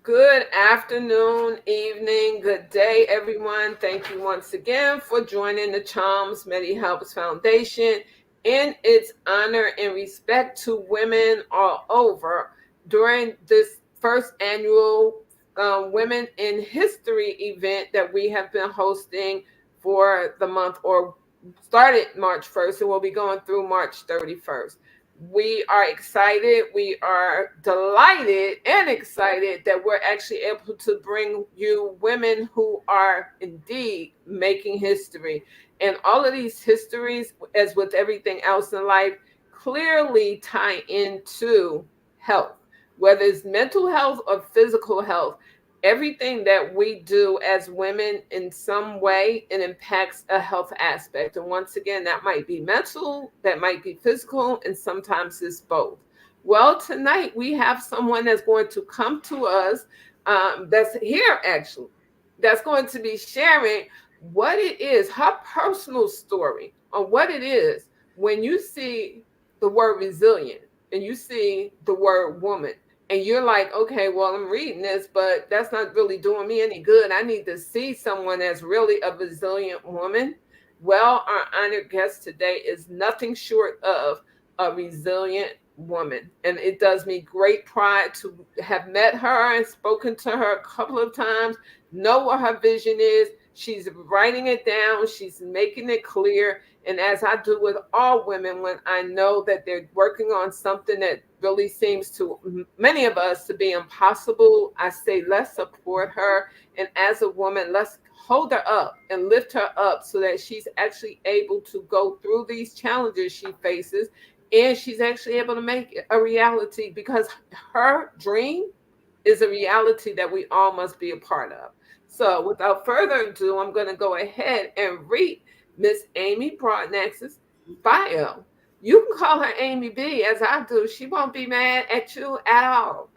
Good afternoon, evening, good day, everyone. Thank you once again for joining the C.H.L.M.S Medi-Helpz Foundation in its honor and respect to women all over during this first annual Women in History event that we have been hosting for the month or started March 1st and will be going through March 31st. We are excited. We are delighted and excited that we're actually able to bring you women who are indeed making history. And all of these histories, as with everything else in life, clearly tie into health, whether it's mental health or physical health. Everything that we do as women in some way, it impacts a health aspect. And once again, that might be mental, that might be physical, and sometimes it's both. Well, tonight we have someone that's going to come to us, that's here actually, that's going to be sharing what it is, her personal story on what it is when you see the word resilient and you see the word woman and you're like, okay, well, I'm reading this, but that's not really doing me any good. I need to see someone that's really a resilient woman. Well, our honored guest today is nothing short of a resilient woman. And it does me great pride to have met her and spoken to her a couple of times, know what her vision is. She's writing it down, she's making it clear. And as I do with all women, when I know that they're working on something that really seems to many of us to be impossible, I say, let's support her. And as a woman, let's hold her up and lift her up so that she's actually able to go through these challenges she faces and she's actually able to make it a reality because her dream is a reality that we all must be a part of. So, without further ado, I'm going to go ahead and read Miss Amy Broadnax's bio. You can call her Amy B as I do. She won't be mad at you at all.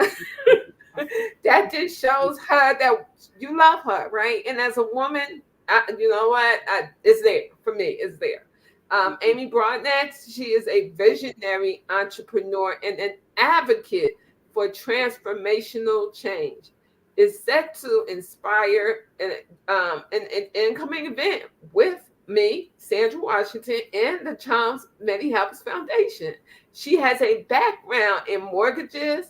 That just shows her that you love her, right? And as a woman, you know what? It's there for me. It's there. Amy Broadnax, she is a visionary entrepreneur and an advocate for transformational change. Is set to inspire an incoming event with me, Sandra Washington, and the C.H.L.M.S Medi-Helpz Foundation. She has a background in mortgages,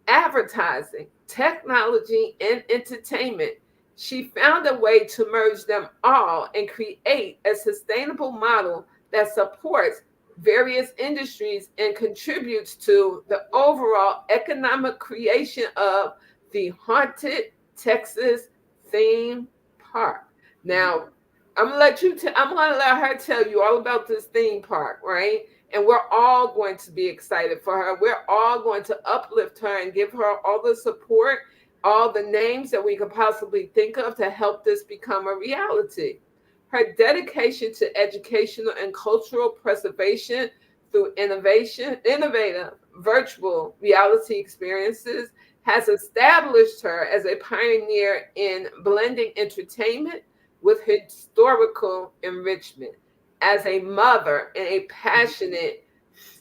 advertising, technology, and entertainment. She found a way to merge them all and create a sustainable model that supports various industries and contributes to the overall economic creation of the Haunted Texas Theme Park. Now, I'm gonna let her tell you all about this theme park, right? And we're all going to be excited for her. We're all going to uplift her and give her all the support, all the names that we could possibly think of to help this become a reality. Her dedication to educational and cultural preservation through innovative virtual reality experiences has established her as a pioneer in blending entertainment with historical enrichment. As a mother and a passionate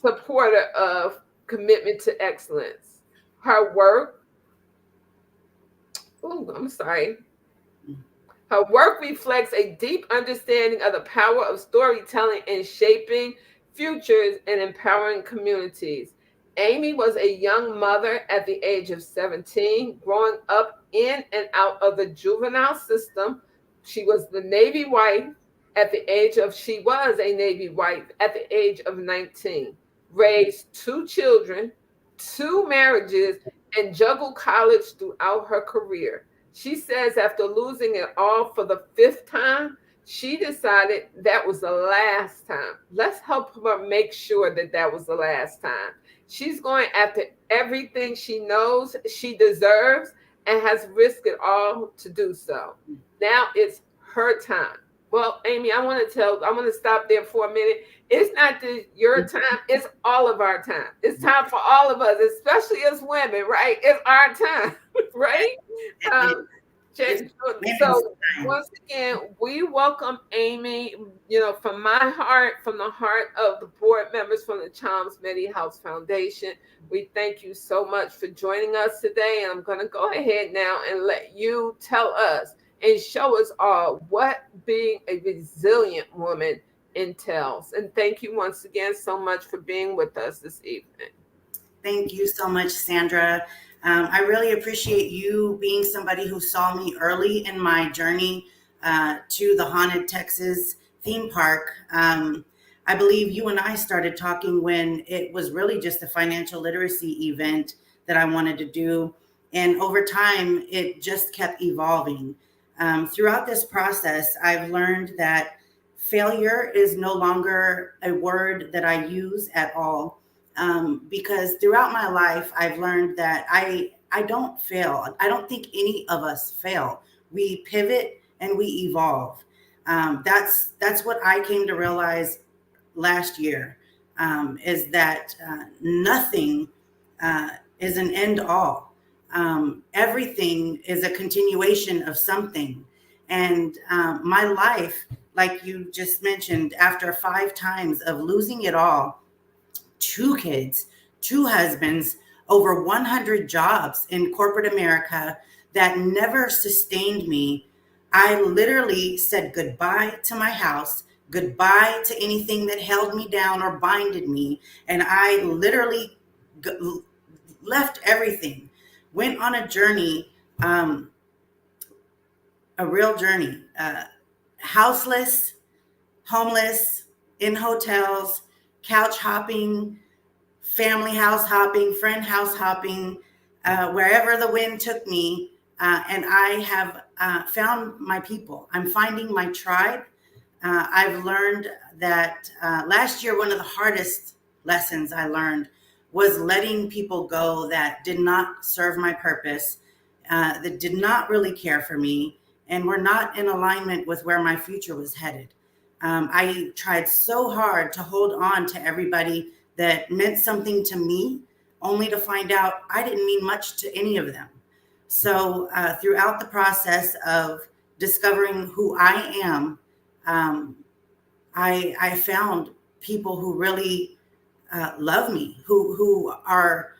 supporter of commitment to excellence, her work, oh, I'm sorry, her work reflects a deep understanding of the power of storytelling in shaping futures and empowering communities. Amy was a young mother at the age of 17, growing up in and out of the juvenile system. She was a Navy wife at the age of 19, raised two children, two marriages, and juggled college throughout her career. She says after losing it all for the fifth time, she decided that was the last time. Let's help her make sure that that was the last time. She's going after everything she knows she deserves and has risked it all to do so. Now it's her time. Well, Amy, I want to stop there for a minute. It's not just your time, it's all of our time. It's time for all of us, especially as women, right? It's our time, right? Um, So once again, we welcome Amy, from my heart, from the heart of the board members from the C.H.L.M.S Medi-Helpz Foundation. We thank you so much for joining us today. And I'm going to go ahead now and let you tell us and show us all what being a resilient woman entails. And thank you once again so much for being with us this evening. Thank you so much, Sandra. I really appreciate you being somebody who saw me early in my journey to the Haunted Texas theme park. I believe you and I started talking when it was really just a financial literacy event that I wanted to do. And over time, it just kept evolving. Throughout this process, I've learned that failure is no longer a word that I use at all. Because throughout my life, I've learned that I don't fail. I don't think any of us fail. We pivot and we evolve. That's what I came to realize last year, is that nothing is an end all. Everything is a continuation of something. And my life, like you just mentioned, after 5 times of losing it all, 2 kids, 2 husbands, over 100 jobs in corporate America that never sustained me. I literally said goodbye to my house, goodbye to anything that held me down or binded me. And I literally left everything, went on a journey, a real journey, houseless, homeless, in hotels, couch hopping, family house hopping, friend house hopping, wherever the wind took me. And I have found my people. I'm finding my tribe. I've learned that last year, one of the hardest lessons I learned was letting people go that did not serve my purpose, that did not really care for me, and were not in alignment with where my future was headed. I tried so hard to hold on to everybody that meant something to me, only to find out I didn't mean much to any of them. So throughout the process of discovering who I am, I found people who really love me, who are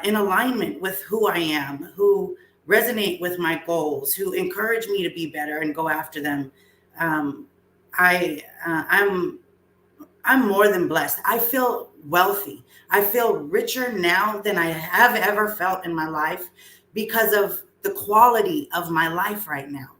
in alignment with who I am, who resonate with my goals, who encourage me to be better and go after them. I'm more than blessed. I feel wealthy. I feel richer now than I have ever felt in my life because of the quality of my life right now.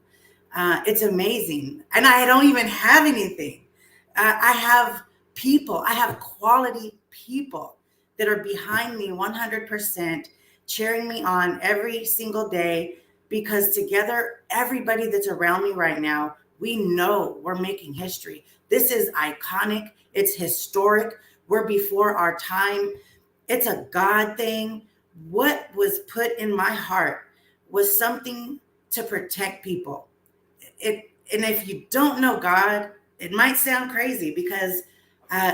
It's amazing. And I don't even have anything. I have people. I have quality people that are behind me 100%, cheering me on every single day, because together, everybody that's around me right now, we know we're making history. This is iconic. It's historic. We're before our time. It's a God thing. What was put in my heart was something to protect people. And if you don't know God, it might sound crazy because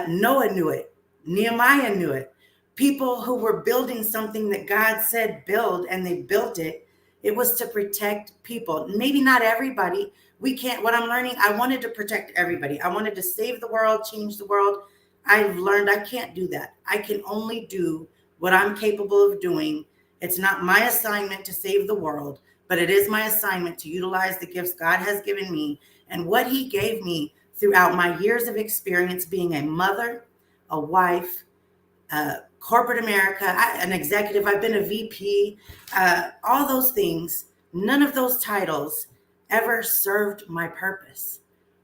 Noah knew it. Nehemiah knew it. People who were building something that God said build, and they built it. It was to protect people. Maybe not everybody. What I'm learning, I wanted to protect everybody. I wanted to save the world, change the world. I've learned I can't do that. I can only do what I'm capable of doing. It's not my assignment to save the world, but it is my assignment to utilize the gifts God has given me and what he gave me throughout my years of experience being a mother, a wife, corporate America, an executive. I've been a VP, all those things. None of those titles ever served my purpose.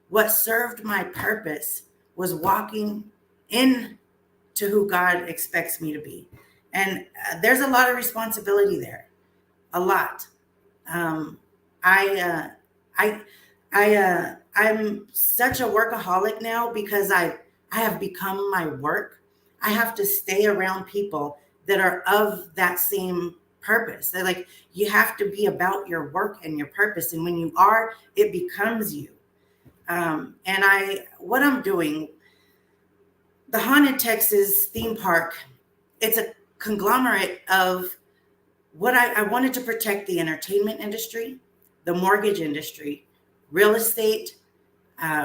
What served my purpose was walking into who God expects me to be. And there's a lot of responsibility there, a lot. I'm such a workaholic now because I have become my work. I have to stay around people that are of that same purpose. They're like, you have to be about your work and your purpose. And when you are, it becomes you. What I'm doing, the Haunted Texas theme park, it's a conglomerate of what I wanted to protect the entertainment industry. the mortgage industry, real estate,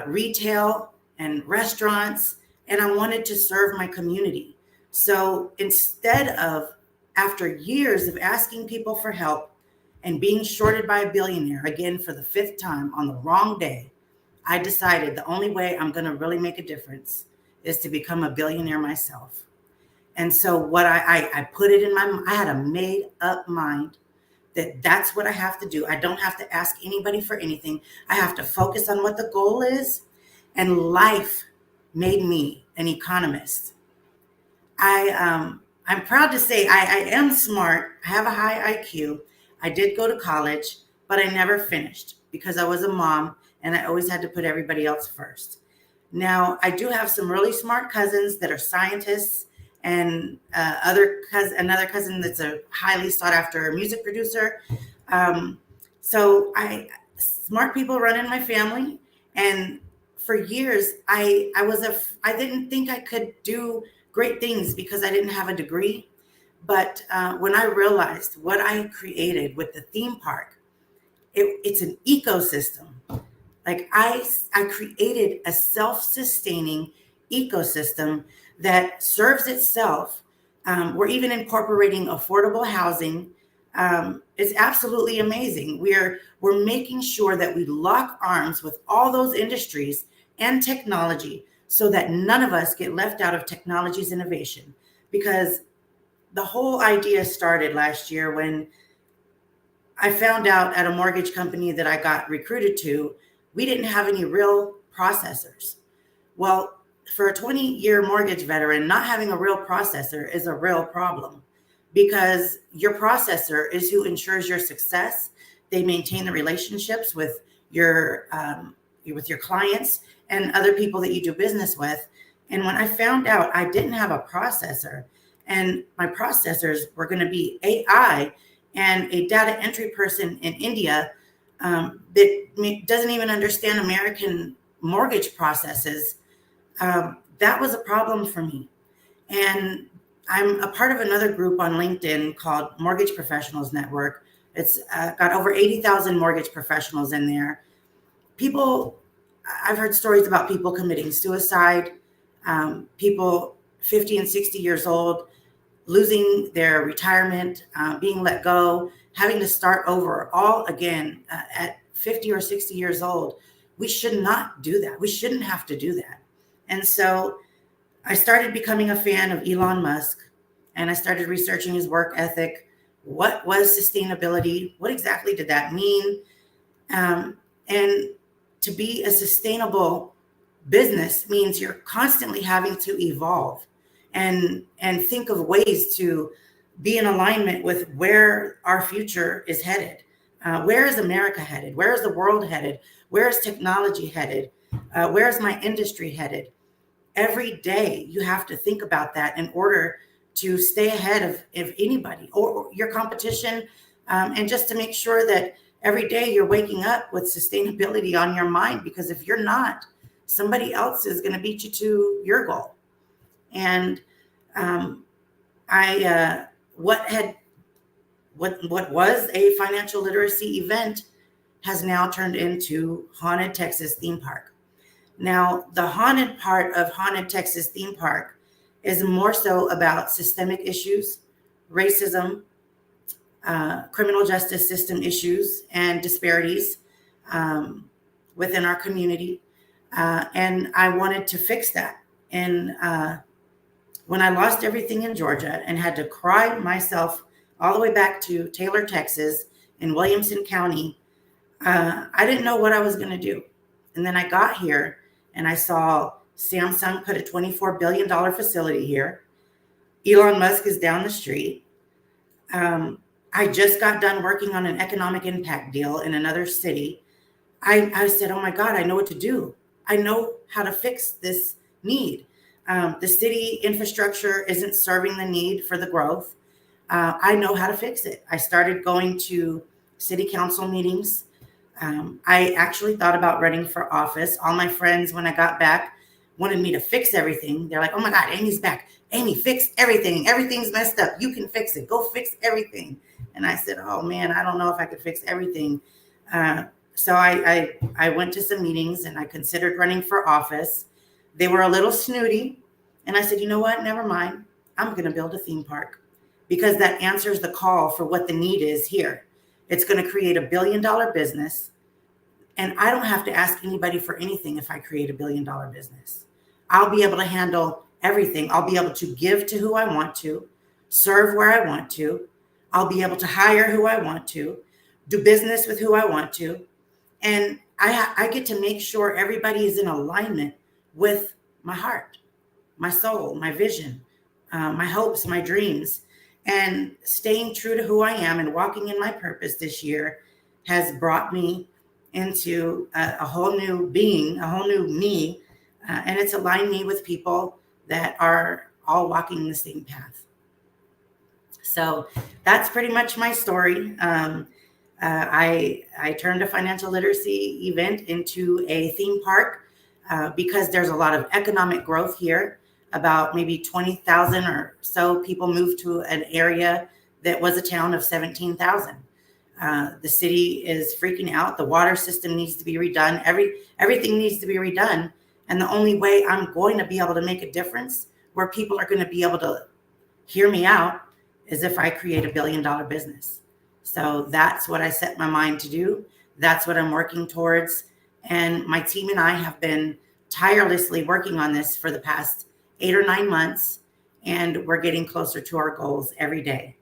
retail, and restaurants, and I wanted to serve my community. So instead of, after years of asking people for help and being shorted by a billionaire, again for the fifth time on the wrong day, I decided the only way I'm going to really make a difference is to become a billionaire myself. And so what I put it in my, I had a made up mind that that's what I have to do. I don't have to ask anybody for anything. I have to focus on what the goal is. And life made me an economist. I'm proud to say I am smart. I have a high IQ. I did go to college, but I never finished because I was a mom and I always had to put everybody else first. Now, I do have some really smart cousins that are scientists, and another cousin that's a highly sought after music producer. So smart people run in my family, and for years I didn't think I could do great things because I didn't have a degree. But when I realized what I created with the theme park, it's an ecosystem. Like I created a self-sustaining ecosystem that serves itself. We're even incorporating affordable housing. It's absolutely amazing. We're making sure that we lock arms with all those industries and technology so that none of us get left out of technology's innovation. Because the whole idea started last year when I found out at a mortgage company that I got recruited to, we didn't have any real processors. Well, for a 20-year mortgage veteran, not having a real processor is a real problem because your processor is who ensures your success. They maintain the relationships with your clients and other people that you do business with. And when I found out I didn't have a processor and my processors were going to be AI and a data entry person in India that doesn't even understand American mortgage processes, that was a problem for me. And I'm a part of another group on LinkedIn called Mortgage Professionals Network. It's got over 80,000 mortgage professionals in there. I've heard stories about people committing suicide, people 50 and 60 years old, losing their retirement, being let go, having to start over all again at 50 or 60 years old. We should not do that. We shouldn't have to do that. And so I started becoming a fan of Elon Musk, and I started researching his work ethic. What was sustainability? What exactly did that mean? And to be a sustainable business means you're constantly having to evolve and think of ways to be in alignment with where our future is headed. Where is America headed? Where is the world headed? Where is technology headed? Where is my industry headed? Every day you have to think about that in order to stay ahead of anybody or your competition, and just to make sure that every day you're waking up with sustainability on your mind, because if you're not, somebody else is going to beat you to your goal. And what was a financial literacy event has now turned into Haunted Texas Theme Park. Now, the haunted part of Haunted Texas Theme Park is more so about systemic issues, racism, criminal justice system issues, and disparities within our community. And I wanted to fix that. And when I lost everything in Georgia and had to cry myself all the way back to Taylor, Texas, in Williamson County, I didn't know what I was going to do. And then I got here and I saw Samsung put a $24 billion facility here. Elon Musk is down the street. I just got done working on an economic impact deal in another city. I said, oh my God, I know what to do. I know how to fix this need. The city infrastructure isn't serving the need for the growth. I know how to fix it. I started going to city council meetings. I actually thought about running for office. All my friends, when I got back, wanted me to fix everything. They're like, oh my God, Amy's back. Amy, fix everything. Everything's messed up. You can fix it. Go fix everything. And I said, oh man, I don't know if I could fix everything. So I went to some meetings and I considered running for office. They were a little snooty. And I said, you know what? Never mind. I'm going to build a theme park because that answers the call for what the need is here. It's going to create $1 billion business. And I don't have to ask anybody for anything if I create $1 billion business. I'll be able to handle everything. I'll be able to give to who I want to, serve where I want to. I'll be able to hire who I want to, do business with who I want to. And I get to make sure everybody is in alignment with my heart, my soul, my vision, my hopes, my dreams. And staying true to who I am and walking in my purpose this year has brought me into a whole new being, a whole new me. And it's aligned me with people that are all walking the same path. So that's pretty much my story. I turned a financial literacy event into a theme park because there's a lot of economic growth here. About maybe 20,000 or so people moved to an area that was a town of 17,000. The city is freaking out. The water system needs to be redone. Everything needs to be redone. And the only way I'm going to be able to make a difference where people are going to be able to hear me out is if I create $1 billion business. So that's what I set my mind to do. That's what I'm working towards. And my team and I have been tirelessly working on this for the past 8 or 9 months, and we're getting closer to our goals every day.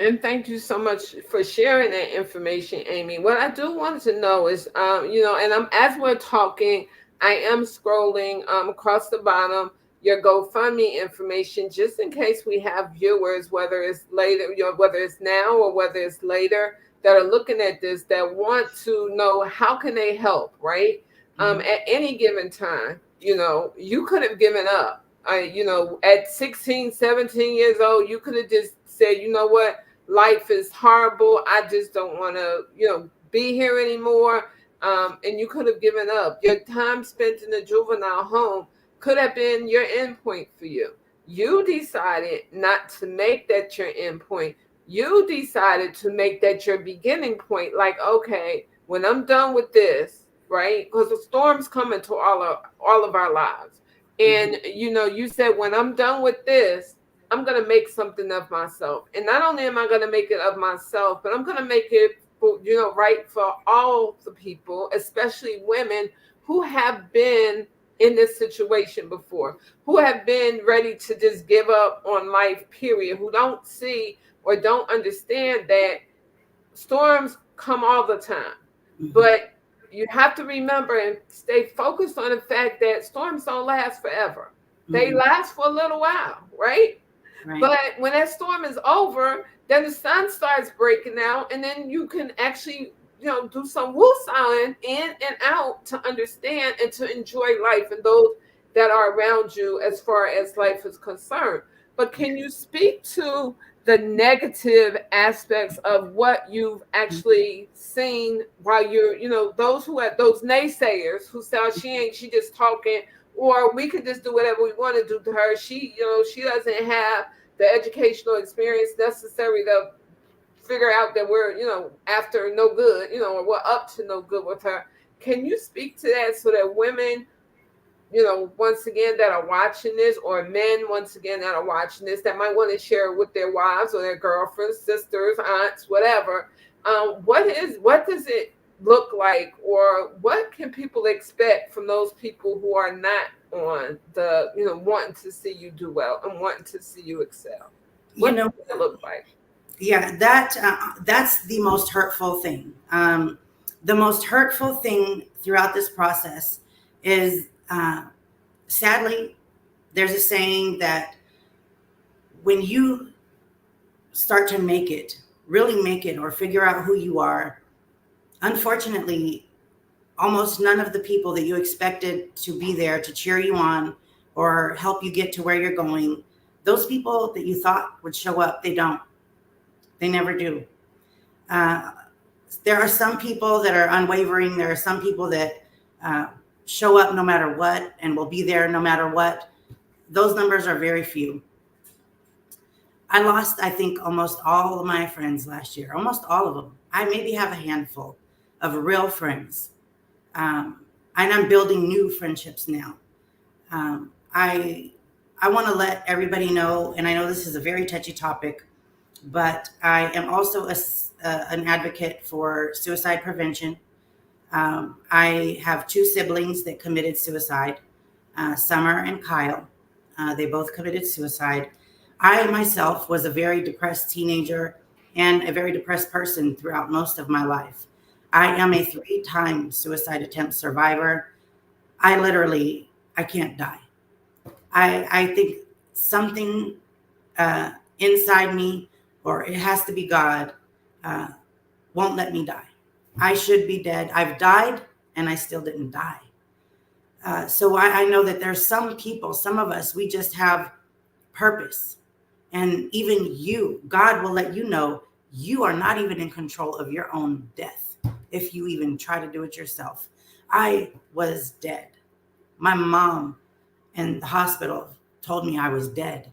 And thank you so much for sharing that information, Amy. What I do want to know is, and as we're talking, I am scrolling across the bottom your GoFundMe information, just in case we have viewers, whether it's later, whether it's now or whether it's later, that are looking at this that want to know how can they help, right? At any given time, you could have given up. At 16, 17 years old, you could have just said, you know what, life is horrible. I just don't want to, be here anymore. And you could have given up. Your time spent in the juvenile home could have been your end point for you. You decided not to make that your end point. You decided to make that your beginning point. Like, okay, when I'm done with this, right? Because the storms come into all of our lives. And you said, when I'm done with this, I'm going to make something of myself. And not only am I going to make it of myself, but I'm going to make it, right for all the people, especially women who have been in this situation before, who have been ready to just give up on life, period, who don't see or don't understand that storms come all the time. But you have to remember and stay focused on the fact that storms don't last forever. They last for a little while, right? But when that storm is over, then the sun starts breaking out, and then you can actually, do some woosahing in and out to understand and to enjoy life and those that are around you as far as life is concerned. But can you speak to the negative aspects of what you've actually seen while you're, those who have those naysayers who say, she just talking, or we can just do whatever we want to do to her. She doesn't have the educational experience necessary to figure out that we're, after no good, or we're up to no good with her. Can you speak to that so that women, once again, that are watching this, or men, once again, that are watching this, that might want to share with their wives or their girlfriends, sisters, aunts, whatever, what does it look like, or what can people expect from those people who are not on the, wanting to see you do well and wanting to see you excel? What does it look like? Yeah, that's the most hurtful thing. The most hurtful thing throughout this process is, sadly, there's a saying that when you start to make it, really make it, or figure out who you are, unfortunately, almost none of the people that you expected to be there to cheer you on or help you get to where you're going, those people that you thought would show up, they don't. They never do. There are some people that are unwavering. There are some people that show up no matter what and will be there no matter what. Those numbers are very few. I lost, I think, almost all of my friends last year, almost all of them. I maybe have a handful of real friends. And I'm building new friendships now. Um, I I want to let everybody know, and I know this is a very touchy topic, but I am also an advocate for suicide prevention. I have two siblings that committed suicide, Summer and Kyle. They both committed suicide. I myself was a very depressed teenager and a very depressed person throughout most of my life. I am a three-time suicide attempt survivor. I can't die. I think something uh, inside me, or it has to be God, uh, won't let me die. I should be dead. I've died and I still didn't die. So I know that there's some people, some of us, we just have purpose. And even you, God will let you know you are not even in control of your own death if you even try to do it yourself. I was dead. My mom in the hospital told me I was dead,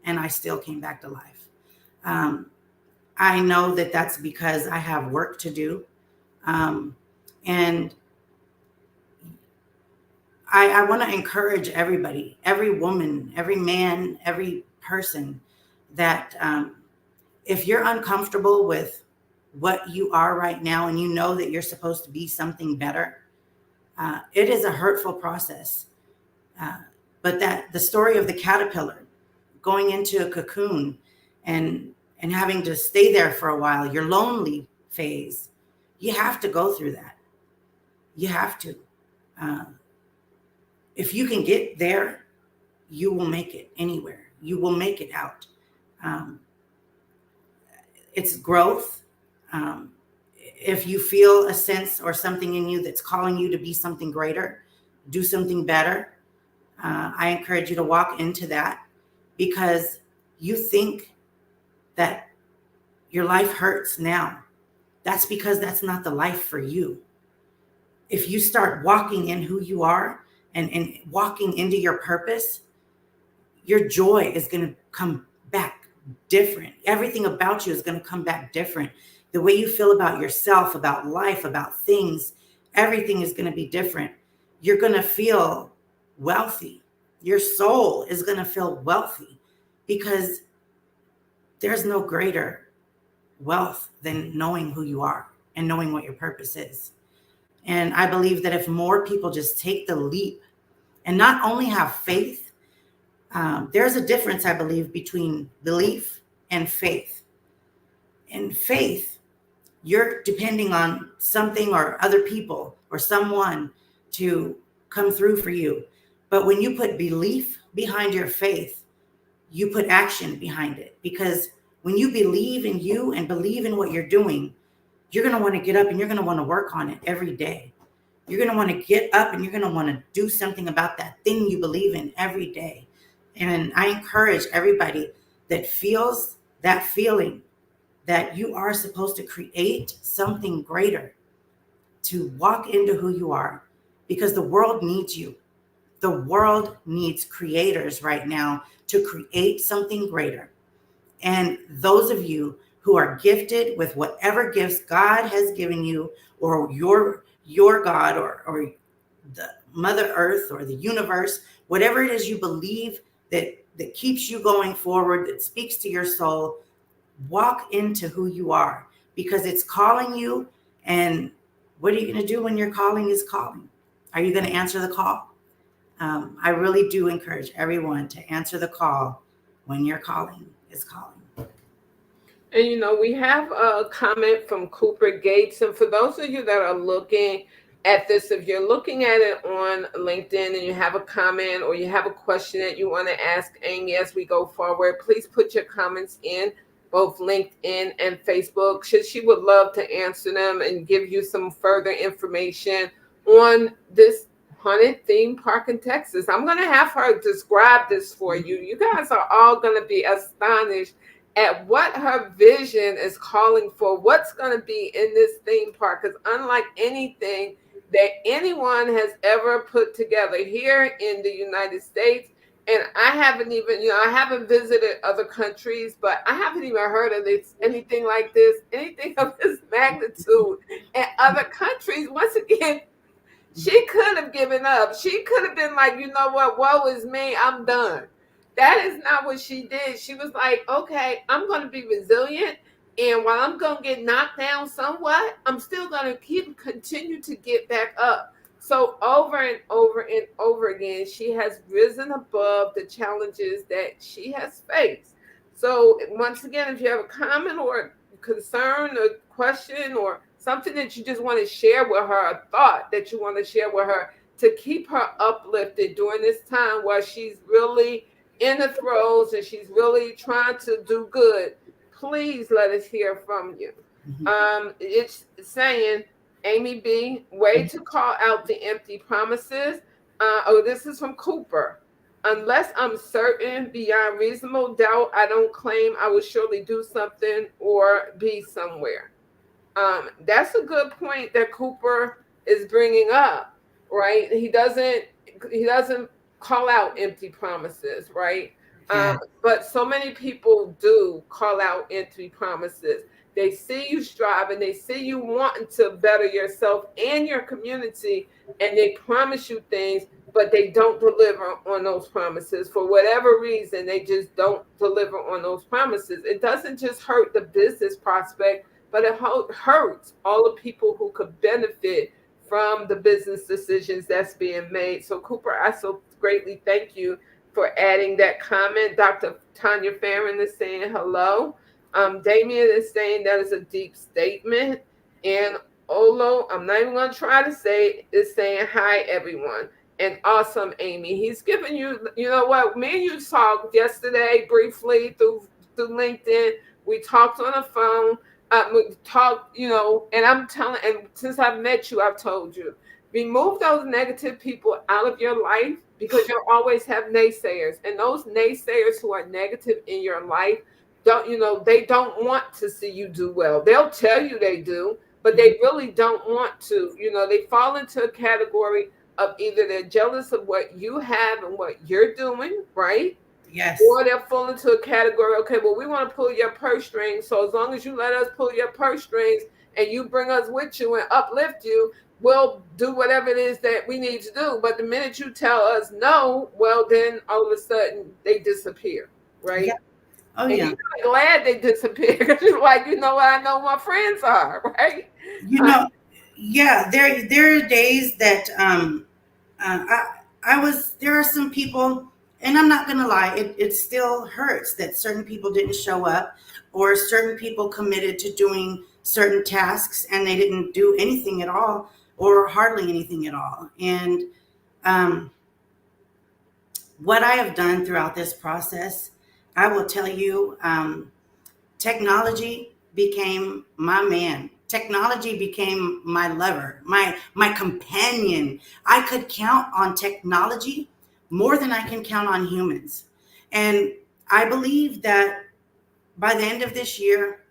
and I still came back to life. Um, I know that that's because I have work to do. Um, and I want to encourage everybody, every woman, every man, every person that if you're uncomfortable with what you are right now and you know that you're supposed to be something better, it is a hurtful process. Uh, but that the story of the caterpillar going into a cocoon and having to stay there for a while, your lonely phase, you have to go through that. You have to. Uh, if you can get there, you will make it anywhere. You will make it out. Um, it's growth. Um, if you feel a sense or something in you that's calling you to be something greater, do something better, I encourage you to walk into that, because you think that your life hurts now. That's because that's not the life for you. If you start walking in who you are and walking into your purpose, your joy is going to come back different. Everything about you is going to come back different. The way you feel about yourself, about life, about things, everything is going to be different. You're going to feel wealthy. Your soul is going to feel wealthy, because there's no greater wealth than knowing who you are and knowing what your purpose is. And I believe that if more people just take the leap and not only have faith, there's a difference, I believe, between belief and faith. In faith, you're depending on something or other people or someone to come through for you. But when you put belief behind your faith, you put action behind it. Because when you believe in you and believe in what you're doing, you're going to want to get up and you're going to want to work on it every day. You're going to want to get up and you're going to want to do something about that thing you believe in every day. And I encourage everybody that feels that feeling that you are supposed to create something greater to walk into who you are, because the world needs you. The world needs creators right now to create something greater. And those of you who are gifted with whatever gifts God has given you, or your God, or the Mother Earth or the universe, whatever it is you believe that keeps you going forward, that speaks to your soul, walk into who you are, because it's calling you. And what are you going to do when your calling is calling? Are you going to answer the call? I really do encourage everyone to answer the call when your calling is calling. And we have a comment from Cooper Gates. And for those of you that are looking at this, if you're looking at it on LinkedIn and you have a comment or you have a question that you want to ask Amy as we go forward, please put your comments in both LinkedIn and Facebook. She would love to answer them and give you some further information on this haunted theme park in Texas. I'm going to have her describe this for you. You guys are all going to be astonished at what her vision is calling for, what's going to be in this theme park, because unlike anything that anyone has ever put together here in the United States And I haven't even, I haven't visited other countries, but I haven't even heard of this, anything like this, anything of this magnitude in other countries. Once again, she could have given up. She could have been like, you know what, woe is me, I'm done. That is not what she did. She was like, okay, I'm going to be resilient. And while I'm going to get knocked down somewhat, I'm still going to continue to get back up. So over and over and over again, she has risen above the challenges that she has faced. So once again, if you have a comment or concern or question or something that you just want to share with her, a thought that you want to share with her to keep her uplifted during this time while she's really in the throes and she's really trying to do good, please let us hear from you. It's saying, Amy B, way to call out the empty promises. This is from Cooper. Unless I'm certain beyond reasonable doubt, I don't claim I will surely do something or be somewhere. That's a good point that Cooper is bringing up, right? He doesn't call out empty promises, right? Yeah. But so many people do call out empty promises. They see you striving, they see you wanting to better yourself and your community, and they promise you things, but they don't deliver on those promises. For whatever reason, they just don't deliver on those promises. It doesn't just hurt the business prospect, but it hurts all the people who could benefit from the business decisions that's being made. So, Cooper, I so greatly thank you for adding that comment. Dr. Tanya Farron is saying hello. Damien is saying that is a deep statement. And Olo, I'm not even going to try to say, is saying hi, everyone. And awesome, Amy. He's giving you, you know what? Me and you talked yesterday briefly through LinkedIn. We talked on the phone. We talked, and I'm telling, and since I've met you, I've told you, remove those negative people out of your life because you'll always have naysayers. And those naysayers who are negative in your life, they don't want to see you do well. They'll tell you they do, but they really don't want to. They fall into a category of either they're jealous of what you have and what you're doing, right? Yes. Or they'll fall into a category, okay, well, we want to pull your purse strings. So as long as you let us pull your purse strings and you bring us with you and uplift you, we'll do whatever it is that we need to do. But the minute you tell us no, well, then all of a sudden they disappear, right? Yeah. Oh, and yeah. you're glad they disappear because you're like, what I know my friends are, right? Yeah, there are days that there are some people, and I'm not gonna lie, it still hurts that certain people didn't show up, or certain people committed to doing certain tasks and they didn't do anything at all, or hardly anything at all. And what I have done throughout this process, I will tell you, technology became my man. Technology became my lover, my companion. I could count on technology more than I can count on humans. And I believe that by the end of this year,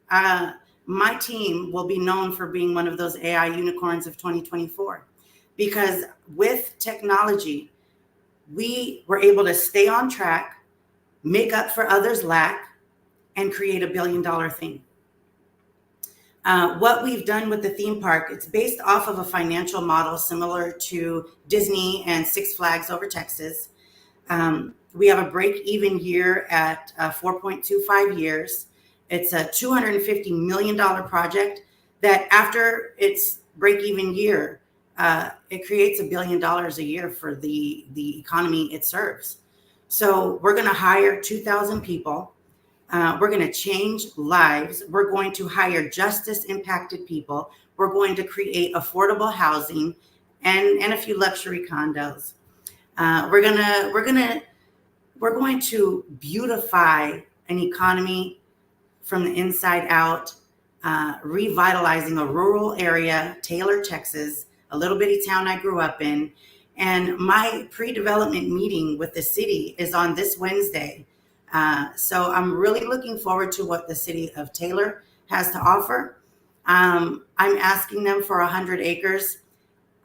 my team will be known for being one of those AI unicorns of 2024. Because with technology, we were able to stay on track, make up for others' lack, and create $1 billion thing. What we've done with the theme park, it's based off of a financial model similar to Disney and Six Flags over Texas. We have a break-even year at 4.25 years. It's a $250 million project that after its break-even year, it creates $1 billion a year for the economy it serves. So we're going to hire 2,000 people. We're going to change lives. We're going to hire justice impacted people. We're going to create affordable housing and a few luxury condos. We're going to beautify an economy from the inside out, revitalizing a rural area, Taylor, Texas, a little bitty town I grew up in. And my pre-development meeting with the city is on this Wednesday. So I'm really looking forward to what the city of Taylor has to offer. I'm asking them for 100 acres.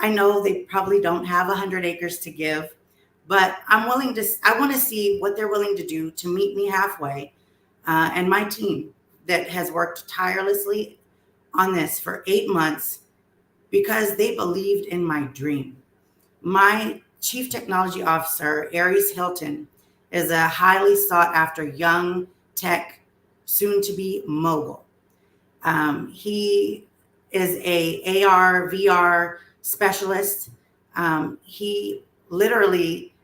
I know they probably don't have 100 acres to give, but I want to see what they're willing to do to meet me halfway. And my team that has worked tirelessly on this for 8 months because they believed in my dream. My chief technology officer, Aries Hilton, is a highly sought after young tech, soon to be mogul. He is a AR, VR specialist. He literally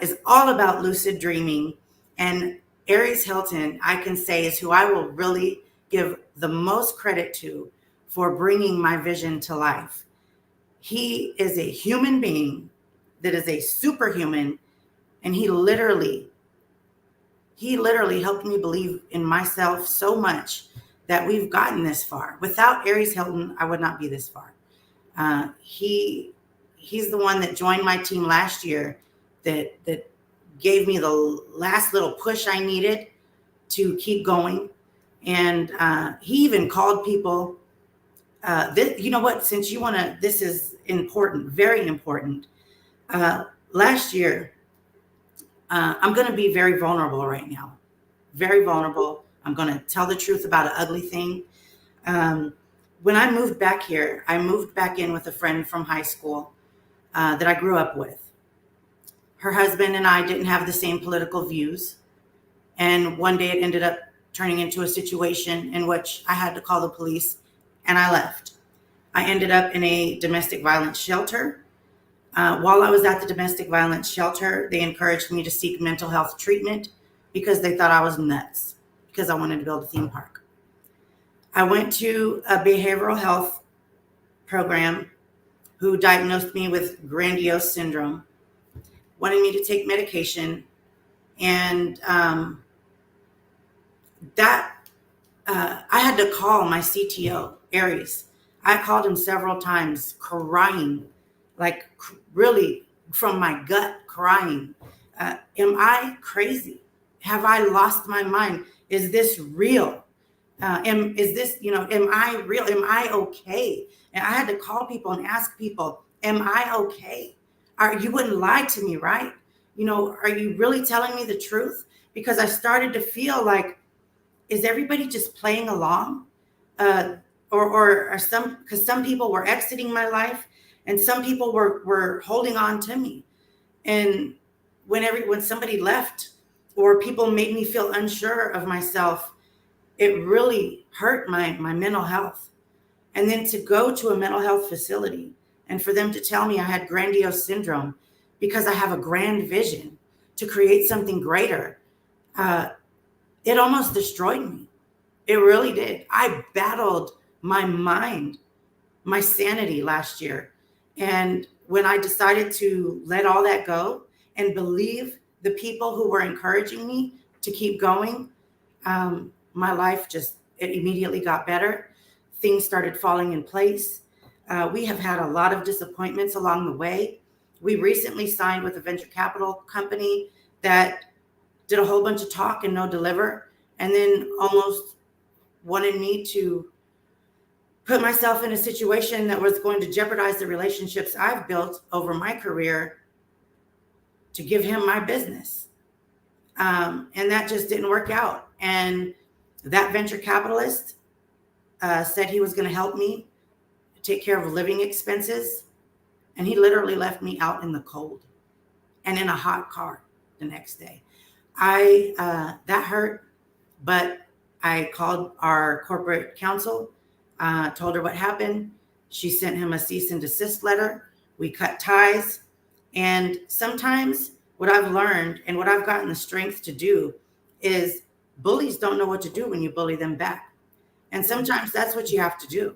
is all about lucid dreaming. And Aries Hilton, I can say, is who I will really give the most credit to for bringing my vision to life. He is a human being that is a superhuman, and he literally helped me believe in myself so much that we've gotten this far. Without Aries Hilton, I would not be this far. He's the one that joined my team last year that gave me the last little push I needed to keep going. And he even called people. You know what? Since you want to, this is important, very important. Last year, I'm going to be very vulnerable right now. Very vulnerable. I'm going to tell the truth about an ugly thing. When I moved back here, I moved back in with a friend from high school that I grew up with. Her husband and I didn't have the same political views. And one day it ended up turning into a situation in which I had to call the police, and I left. I ended up in a domestic violence shelter. While I was at the domestic violence shelter, they encouraged me to seek mental health treatment because they thought I was nuts because I wanted to build a theme park. I went to a behavioral health program who diagnosed me with grandiose syndrome, wanted me to take medication, and I had to call my CTO, Aries. I called him several times, crying, like really from my gut, crying. Am I crazy? Have I lost my mind? Is this real? Am I real? Am I okay? And I had to call people and ask people, am I okay? You wouldn't lie to me, right? Are you really telling me the truth? Because I started to feel like, is everybody just playing along? Because some people were exiting my life and some people were holding on to me. And when somebody left or people made me feel unsure of myself, it really hurt my mental health. And then to go to a mental health facility and for them to tell me I had grandiose syndrome because I have a grand vision to create something greater, it almost destroyed me. It really did. I battled my mind, my sanity last year. And when I decided to let all that go and believe the people who were encouraging me to keep going, my life it immediately got better. Things started falling in place. We have had a lot of disappointments along the way. We recently signed with a venture capital company that did a whole bunch of talk and no deliver, and then almost wanted me to put myself in a situation that was going to jeopardize the relationships I've built over my career to give him my business. And that just didn't work out. And that venture capitalist said he was going to help me take care of living expenses. And he literally left me out in the cold and in a hot car the next day. That hurt, but I called our corporate counsel, told her what happened. She sent him a cease and desist letter. We cut ties. And sometimes what I've learned and what I've gotten the strength to do is bullies don't know what to do when you bully them back. And sometimes that's what you have to do.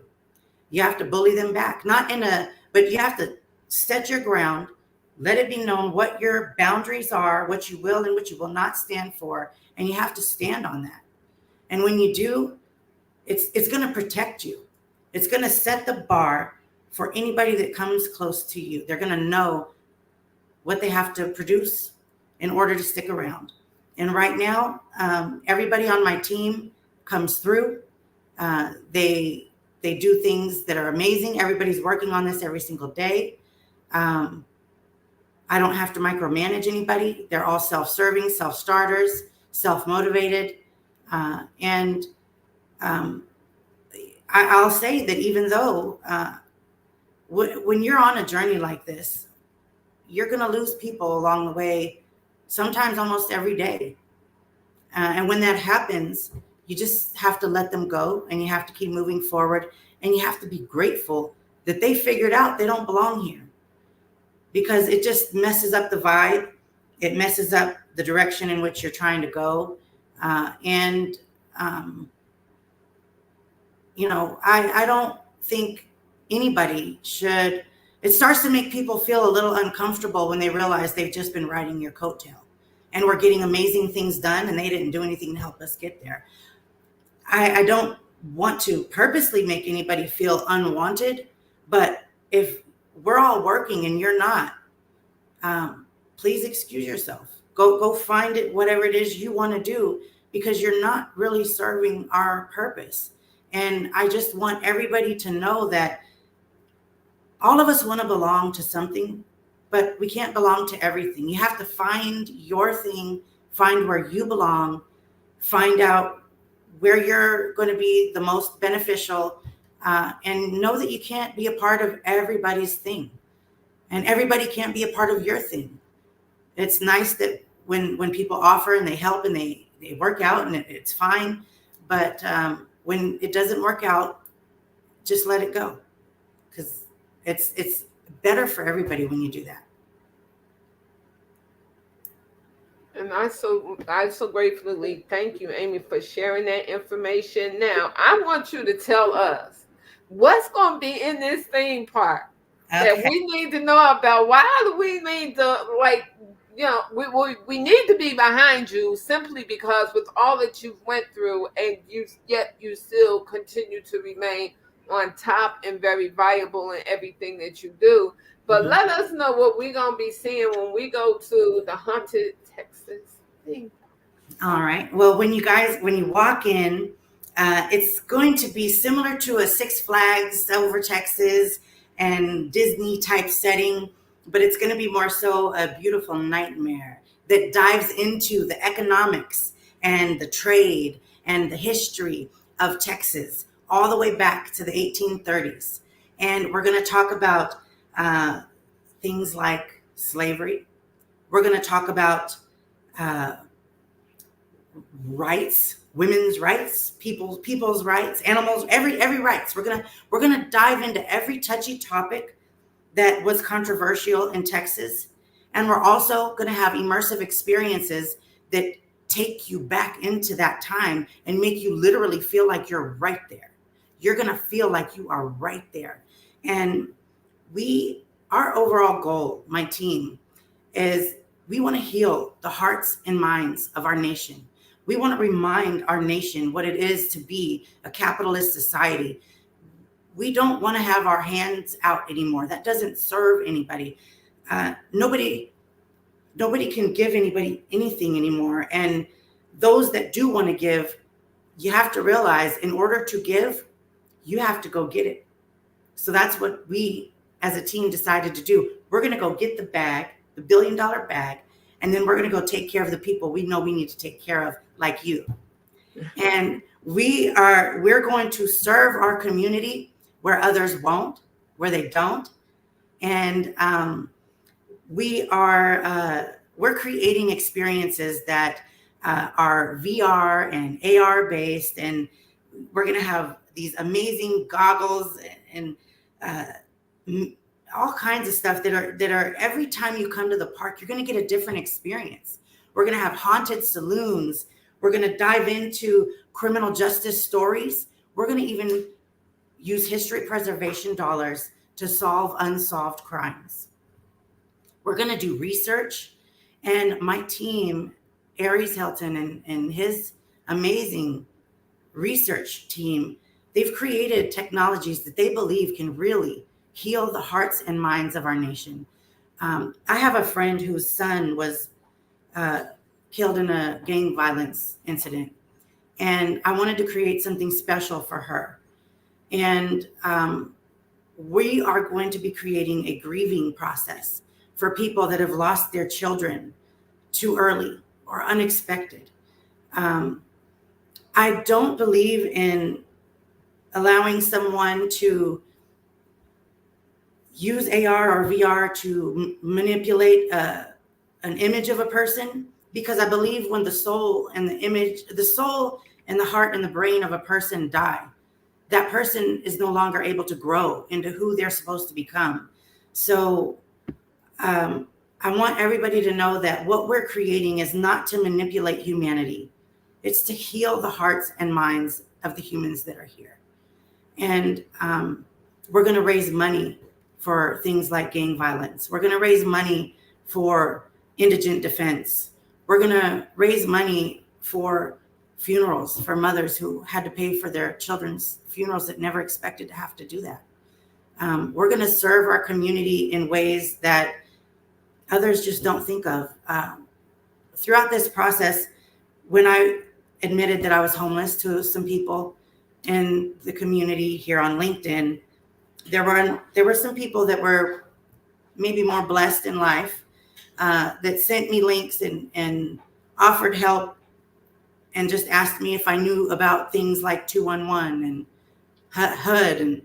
You have to bully them back, but you have to set your ground, let it be known what your boundaries are, what you will and what you will not stand for. And you have to stand on that. And when you do, it's going to protect you. It's going to set the bar for anybody that comes close to you. They're going to know what they have to produce in order to stick around. And right now, everybody on my team comes through. They do things that are amazing. Everybody's working on this every single day. I don't have to micromanage anybody. They're all self-serving, self-starters, self-motivated. And I'll say that even though when you're on a journey like this, you're going to lose people along the way, sometimes almost every day. And when that happens, you just have to let them go and you have to keep moving forward. And you have to be grateful that they figured out they don't belong here, because it just messes up the vibe. It messes up the direction in which you're trying to go. And I don't think anybody should. It starts to make people feel a little uncomfortable when they realize they've just been riding your coattail and we're getting amazing things done and they didn't do anything to help us get there. I don't want to purposely make anybody feel unwanted, but if we're all working and you're not, please excuse yourself. Go find it, whatever it is you want to do, because you're not really serving our purpose. And I just want everybody to know that all of us want to belong to something, but we can't belong to everything. You have to find your thing, find where you belong, find out where you're going to be the most beneficial, and know that you can't be a part of everybody's thing. And everybody can't be a part of your thing. It's nice that when people offer and they help and they work out and it's fine. But when it doesn't work out, just let it go, because it's better for everybody when you do that. And I so gratefully thank you, Amy, for sharing that information. Now, I want you to tell us what's going to be in this theme part that we need to know about. Why do we need to, we need to be behind you simply because with all that you've went through, and yet you still continue to remain on top and very viable in everything that you do. But let us know what we're going to be seeing when we go to the Haunted Texas theme. All right. Well, when you walk in, it's going to be similar to a Six Flags over Texas and Disney type setting, but it's going to be more so a beautiful nightmare that dives into the economics and the trade and the history of Texas all the way back to the 1830s. And we're going to talk about things like slavery. We're going to talk about rights, women's rights, people's rights, animals, every rights. We're gonna dive into every touchy topic that was controversial in Texas, and we're also going to have immersive experiences that take you back into that time and make you literally feel like you're right there. You're going to feel like you are right there. And our overall goal, my team, is we want to heal the hearts and minds of our nation. We want to remind our nation what it is to be a capitalist society. We don't want to have our hands out anymore. That doesn't serve anybody. Nobody can give anybody anything anymore. And those that do want to give, you have to realize in order to give, you have to go get it. So that's what we as a team decided to do. We're going to go get the bag, the $1 billion bag, and then we're going to go take care of the people we know we need to take care of, like you. And we're going to serve our community where others won't, where they don't. And we're creating experiences that are VR and AR based, and we're going to have these amazing goggles and all kinds of stuff that are every time you come to the park, you're going to get a different experience. We're going to have haunted saloons. We're going to dive into criminal justice stories. We're going to even use history preservation dollars to solve unsolved crimes. We're going to do research, and my team, Aries Helton and his amazing research team, they've created technologies that they believe can really heal the hearts and minds of our nation. I have a friend whose son was killed in a gang violence incident, and I wanted to create something special for her. And we are going to be creating a grieving process for people that have lost their children too early or unexpected. I don't believe in allowing someone to use AR or VR to manipulate an image of a person, because I believe when the soul and the heart and the brain of a person die, that person is no longer able to grow into who they're supposed to become. So I want everybody to know that what we're creating is not to manipulate humanity. It's to heal the hearts and minds of the humans that are here. And we're going to raise money for things like gang violence. We're going to raise money for indigent defense. We're going to raise money for funerals for mothers who had to pay for their children's funerals that never expected to have to do that. We're going to serve our community in ways that others just don't think of. Throughout this process, when I admitted that I was homeless to some people in the community here on LinkedIn, there were some people that were maybe more blessed in life that sent me links and offered help and just asked me if I knew about things like 211 and HUD, and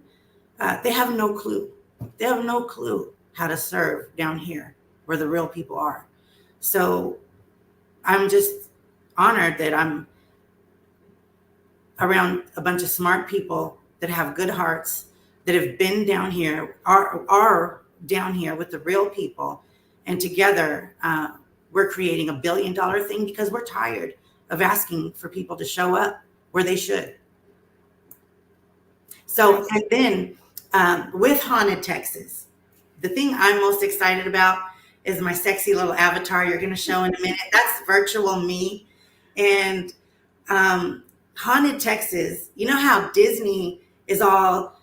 they have no clue. They have no clue how to serve down here where the real people are. So I'm just honored that I'm around a bunch of smart people that have good hearts, that have been down here, are down here with the real people. And together, we're creating $1 billion thing because we're tired of asking for people to show up where they should. So, and then with Haunted Texas, the thing I'm most excited about is my sexy little avatar you're going to show in a minute. That's virtual me. And Haunted Texas, you know how Disney is all,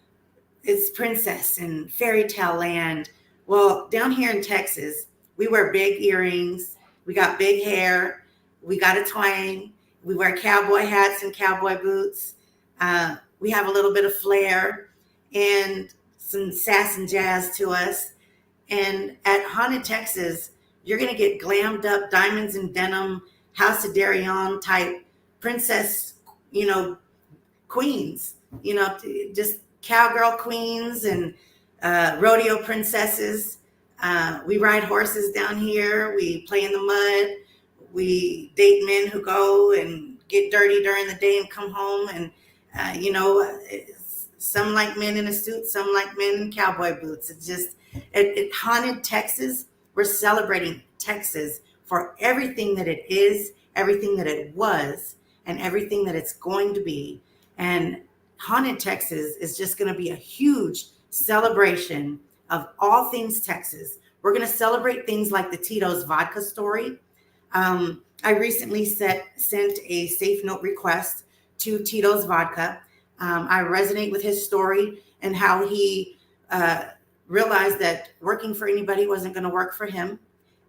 it's princess and fairy tale land. Well, down here in Texas, we wear big earrings. We got big hair. We got a twang. We wear cowboy hats and cowboy boots. We have a little bit of flair and some sass and jazz to us. And at Haunted Texas, you're going to get glammed up diamonds and denim, House of Darion type princess, queens, just cowgirl queens and rodeo princesses. We ride horses down here. We play in the mud. We date men who go and get dirty during the day and come home. And, some like men in a suit, some like men in cowboy boots. It's just, at Haunted Texas, we're celebrating Texas for everything that it is, everything that it was, and everything that it's going to be. And Haunted Texas is just going to be a huge celebration of all things Texas. We're going to celebrate things like the Tito's vodka story. I recently sent a safe note request to Tito's vodka. I resonate with his story and how he realized that working for anybody wasn't going to work for him.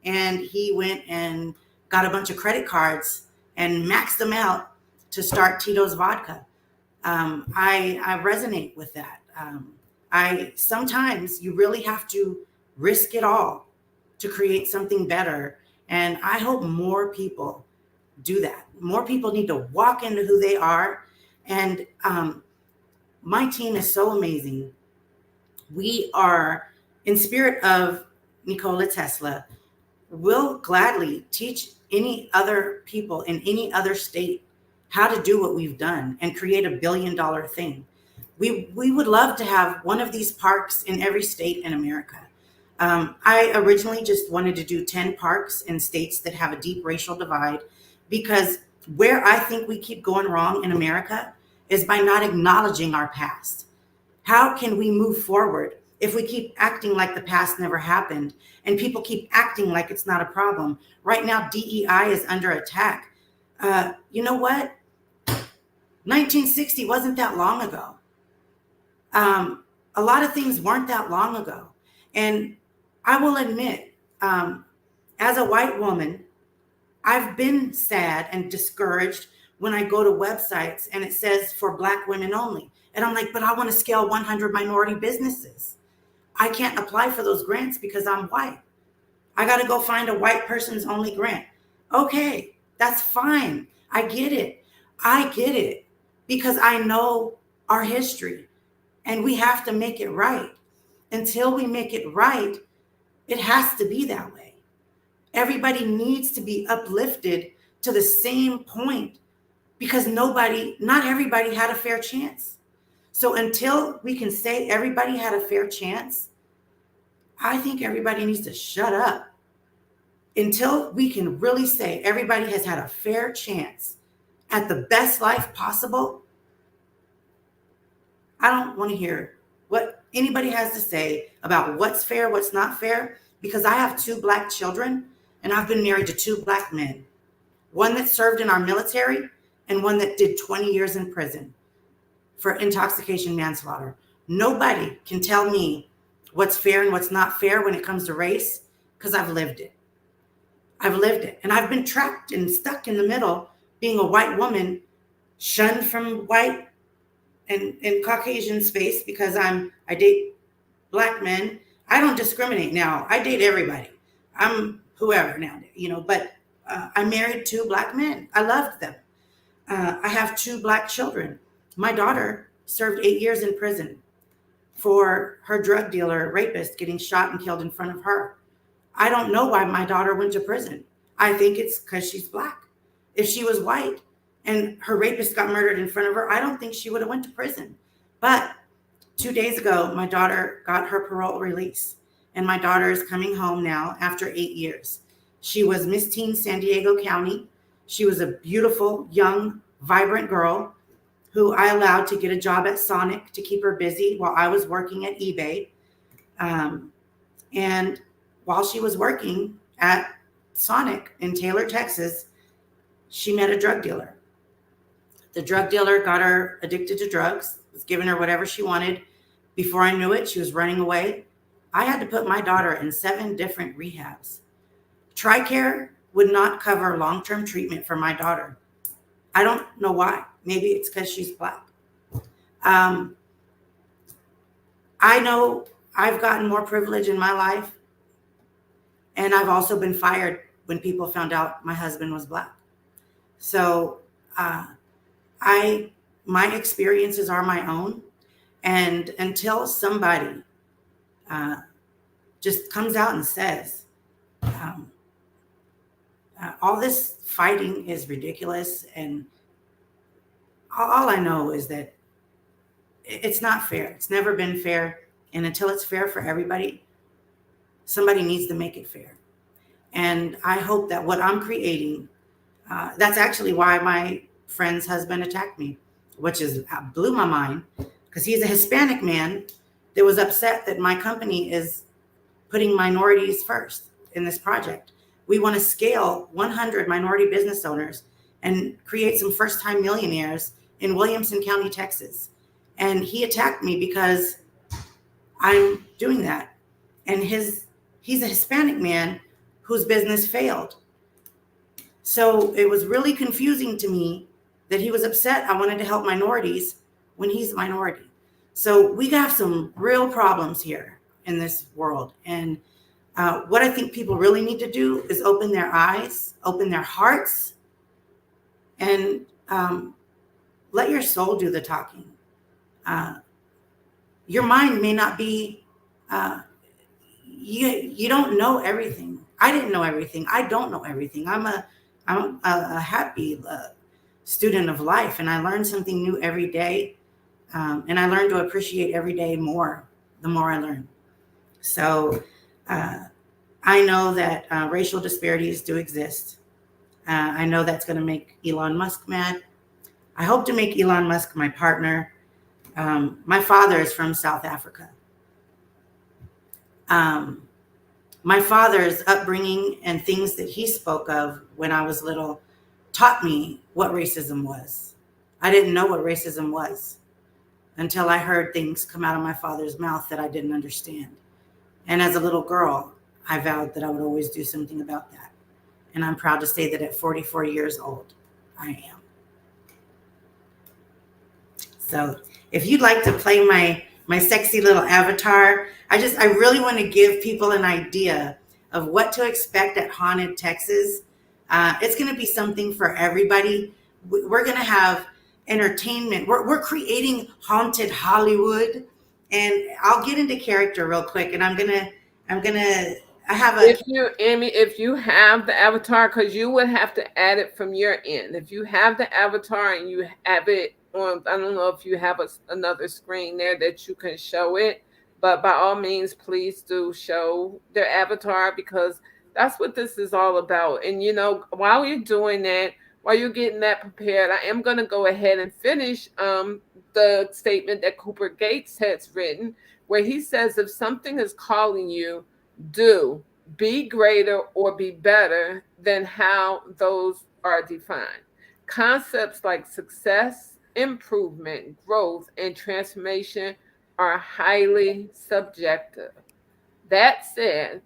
And he went and got a bunch of credit cards and maxed them out to start Tito's vodka. I resonate with that. Sometimes you really have to risk it all to create something better. And I hope more people do that. More people need to walk into who they are. And my team is so amazing. We are, in spirit of Nikola Tesla, will gladly teach any other people in any other state how to do what we've done and create $1 billion thing. We would love to have one of these parks in every state in America. I originally just wanted to do 10 parks in states that have a deep racial divide, because where I think we keep going wrong in America is by not acknowledging our past. How can we move forward if we keep acting like the past never happened and people keep acting like it's not a problem? Right now, DEI is under attack. You know what? 1960 wasn't that long ago. A lot of things weren't that long ago. And I will admit, as a white woman, I've been sad and discouraged when I go to websites and it says for Black women only. And I'm like, but I want to scale 100 minority businesses. I can't apply for those grants because I'm white. I got to go find a white person's only grant. Okay, that's fine. I get it. I get it because I know our history and we have to make it right. Until we make it right, it has to be that way. Everybody needs to be uplifted to the same point because not everybody had a fair chance. So until we can say everybody had a fair chance, I think everybody needs to shut up. Until we can really say everybody has had a fair chance at the best life possible, I don't want to hear what anybody has to say about what's fair, what's not fair, because I have 2 Black children and I've been married to 2 Black men, one that served in our military and one that did 20 years in prison for intoxication manslaughter. Nobody can tell me what's fair and what's not fair when it comes to race because I've lived it. I've lived it. And I've been trapped and stuck in the middle, being a white woman, shunned from white and Caucasian space because I date Black men. I don't discriminate now. I date everybody. I'm whoever now, but I married 2 Black men. I loved them. I have 2 Black children. My daughter served 8 years in prison for her drug dealer, rapist, getting shot and killed in front of her. I don't know why my daughter went to prison. I think it's because she's Black. If she was white and her rapist got murdered in front of her, I don't think she would have went to prison. But 2 days ago, my daughter got her parole release, and my daughter is coming home now after 8 years. She was Miss Teen San Diego County. She was a beautiful, young, vibrant girl who I allowed to get a job at Sonic to keep her busy while I was working at eBay. And while she was working at Sonic in Taylor, Texas, she met a drug dealer. The drug dealer got her addicted to drugs, was giving her whatever she wanted. Before I knew it, she was running away. I had to put my daughter in 7 different rehabs. TRICARE would not cover long-term treatment for my daughter. I don't know why. Maybe it's because she's Black. I know I've gotten more privilege in my life, and I've also been fired when people found out my husband was Black. So my experiences are my own, and until somebody just comes out and says, all this fighting is ridiculous, and all I know is that it's not fair. It's never been fair, and until it's fair for everybody, somebody needs to make it fair. And I hope that what I'm creating, that's actually why my friend's husband attacked me, which blew my mind, because he's a Hispanic man that was upset that my company is putting minorities first in this project. We want to scale 100 minority business owners and create some first-time millionaires in Williamson County, Texas. And he attacked me because I'm doing that. And he's a Hispanic man whose business failed. So it was really confusing to me that he was upset I wanted to help minorities when he's a minority. So we have some real problems here in this world. And what I think people really need to do is open their eyes, open their hearts, and let your soul do the talking. Your mind may not be, you don't know everything. I didn't know everything. I don't know everything. I'm a happy student of life, and I learn something new every day. And I learn to appreciate every day more, the more I learn. So I know that racial disparities do exist. I know that's going to make Elon Musk mad. I hope to make Elon Musk my partner. My father is from South Africa. My father's upbringing and things that he spoke of when I was little taught me what racism was. I didn't know what racism was until I heard things come out of my father's mouth that I didn't understand. And as a little girl, I vowed that I would always do something about that. And I'm proud to say that at 44 years old, I am. So if you'd like to play my sexy little avatar, I really want to give people an idea of what to expect at Haunted Texas. It's going to be something for everybody. We're going to have entertainment. We're creating haunted Hollywood, and I'll get into character real quick. And I have a If you, Amy, if you have the avatar, because you would have to add it from your end. If you have the avatar and you have it on, I don't know if you have another screen there that you can show it, but by all means, please do show their avatar because that's what this is all about. And while you're doing that, while you're getting that prepared, I am going to go ahead and finish the statement that Cooper Gates has written, where he says, if something is calling you, do be greater or be better than how those are defined. Concepts like success, improvement, growth, and transformation are highly subjective. That said,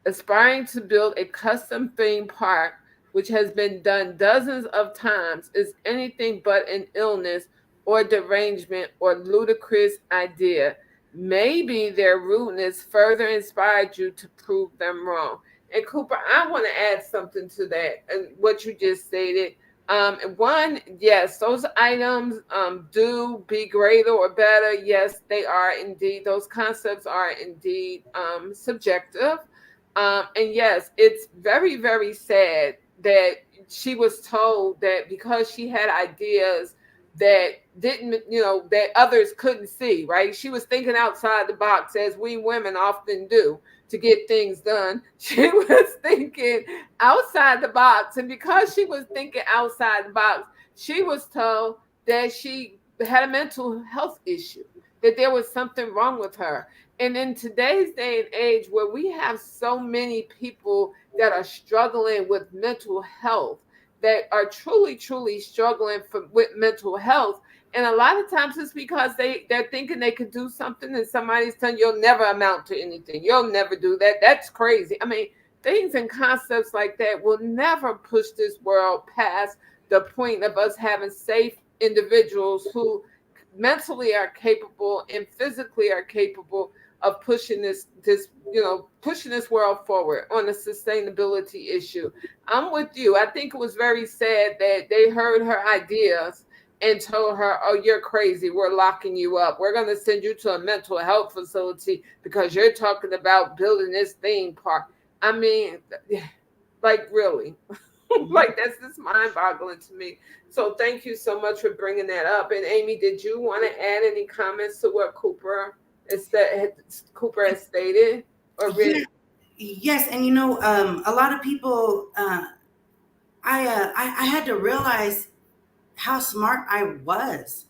aspiring to build a custom theme park, which has been done dozens of times, is anything but an illness or derangement or ludicrous idea. Maybe their rudeness further inspired you to prove them wrong. And Cooper, I want to add something to that and what you just stated. One, yes, those items do be greater or better. Yes, they are indeed. Those concepts are indeed subjective. And yes, it's very, very sad that she was told that because she had ideas that didn't, that others couldn't see, right? She was thinking outside the box, as we women often do to get things done. She was thinking outside the box. And because she was thinking outside the box, she was told that she had a mental health issue, that there was something wrong with her. And in today's day and age, where we have so many people that are struggling with mental health, that are truly, truly struggling with mental health, and a lot of times it's because they're thinking they could do something, and somebody's telling you, you'll never amount to anything. You'll never do that. That's crazy. I mean, things and concepts like that will never push this world past the point of us having safe individuals who mentally are capable and physically are capable of pushing pushing this world forward on a sustainability issue. I'm with you. I think it was very sad that they heard her ideas and told her, oh, you're crazy, we're locking you up, we're going to send you to a mental health facility because you're talking about building this theme park. I mean, like, really? Like, that's just mind-boggling to me. So thank you so much for bringing that up. And Amy, did you want to add any comments to what Cooper has stated or written? Yes, and a lot of people. I had to realize how smart I was,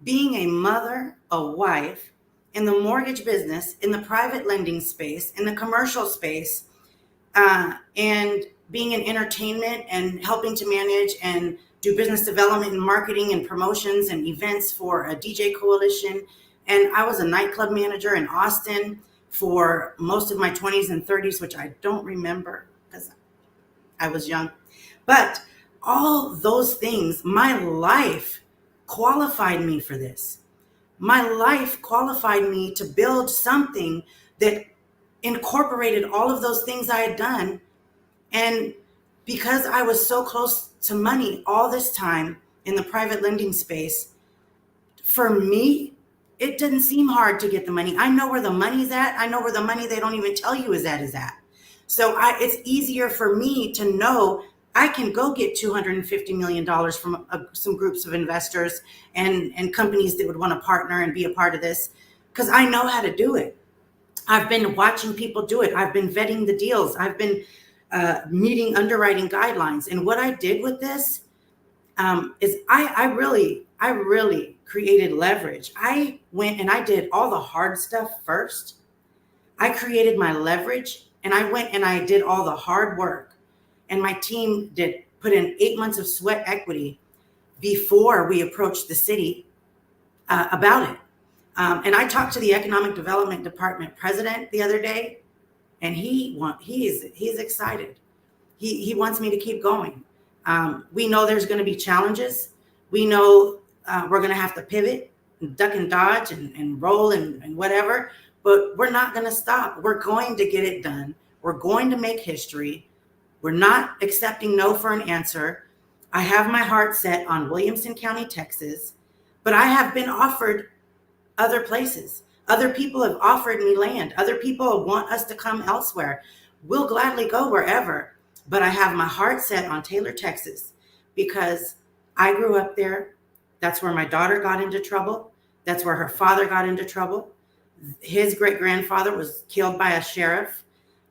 being a mother, a wife, in the mortgage business, in the private lending space, in the commercial space, and being in entertainment and helping to manage and do business development and marketing and promotions and events for a DJ coalition. And I was a nightclub manager in Austin for most of my 20s and 30s, which I don't remember because I was young. But all those things, my life qualified me for this. My life qualified me to build something that incorporated all of those things I had done. And because I was so close to money all this time in the private lending space, for me, it didn't seem hard to get the money. I know where the money's at. I know where the money they don't even tell you is at. So it's easier for me to know I can go get $250 million from some groups of investors and companies that would want to partner and be a part of this because I know how to do it. I've been watching people do it. I've been vetting the deals. I've been meeting underwriting guidelines. And what I did with this is I really created leverage. I went and I did all the hard stuff first. I created my leverage and I went and I did all the hard work. And my team put in 8 months of sweat equity before we approached the city about it. And I talked to the Economic Development Department president the other day, and he's excited. He wants me to keep going. We know there's going to be challenges. We know we're going to have to pivot, and duck and dodge, and roll and whatever. But we're not going to stop. We're going to get it done. We're going to make history. We're not accepting no for an answer. I have my heart set on Williamson County, Texas, but I have been offered other places. Other people have offered me land. Other people want us to come elsewhere. We'll gladly go wherever. But I have my heart set on Taylor, Texas, because I grew up there. That's where my daughter got into trouble. That's where her father got into trouble. His great grandfather was killed by a sheriff.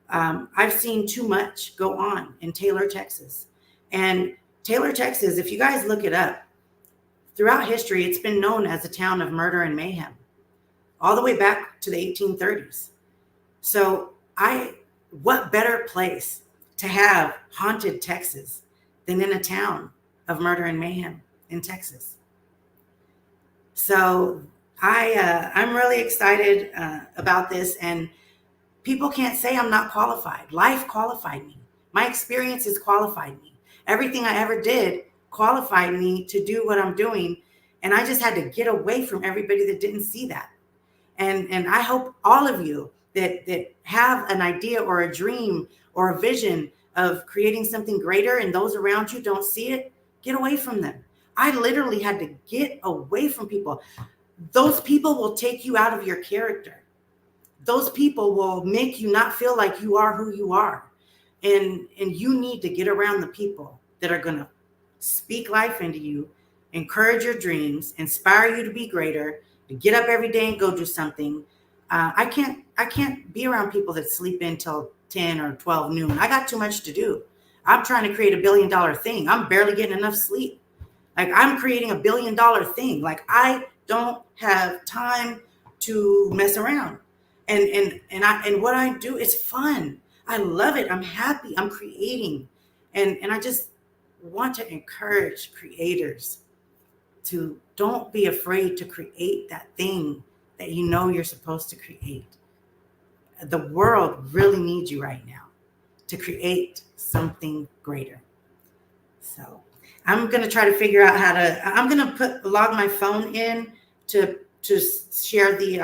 I've seen too much go on in Taylor, Texas. And Taylor, Texas, if you guys look it up, throughout history, it's been known as a town of murder and mayhem, all the way back to the 1830s. So what better place to have haunted Texas than in a town of murder and mayhem in Texas? So I'm really excited about this, and people can't say I'm not qualified. Life qualified me. My experiences qualified me. Everything I ever did qualified me to do what I'm doing, and I just had to get away from everybody that didn't see that. And I hope all of you that have an idea or a dream or a vision of creating something greater, and those around you don't see it, get away from them. I literally had to get away from people. Those people will take you out of your character. Those people will make you not feel like you are who you are. And you need to get around the people that are going to speak life into you, encourage your dreams, inspire you to be greater, to get up every day and go do something. I can't be around people that sleep in till 10 or 12 noon. I got too much to do. I'm trying to create $1 billion thing. I'm barely getting enough sleep. Like, I'm creating $1 billion thing. Like, I don't have time to mess around. And what I do is fun. I love it. I'm happy. I'm creating. And I just want to encourage creators to don't be afraid to create that thing that you know you're supposed to create. The world really needs you right now to create something greater. So I'm going to try to figure out I'm going to log my phone in to share the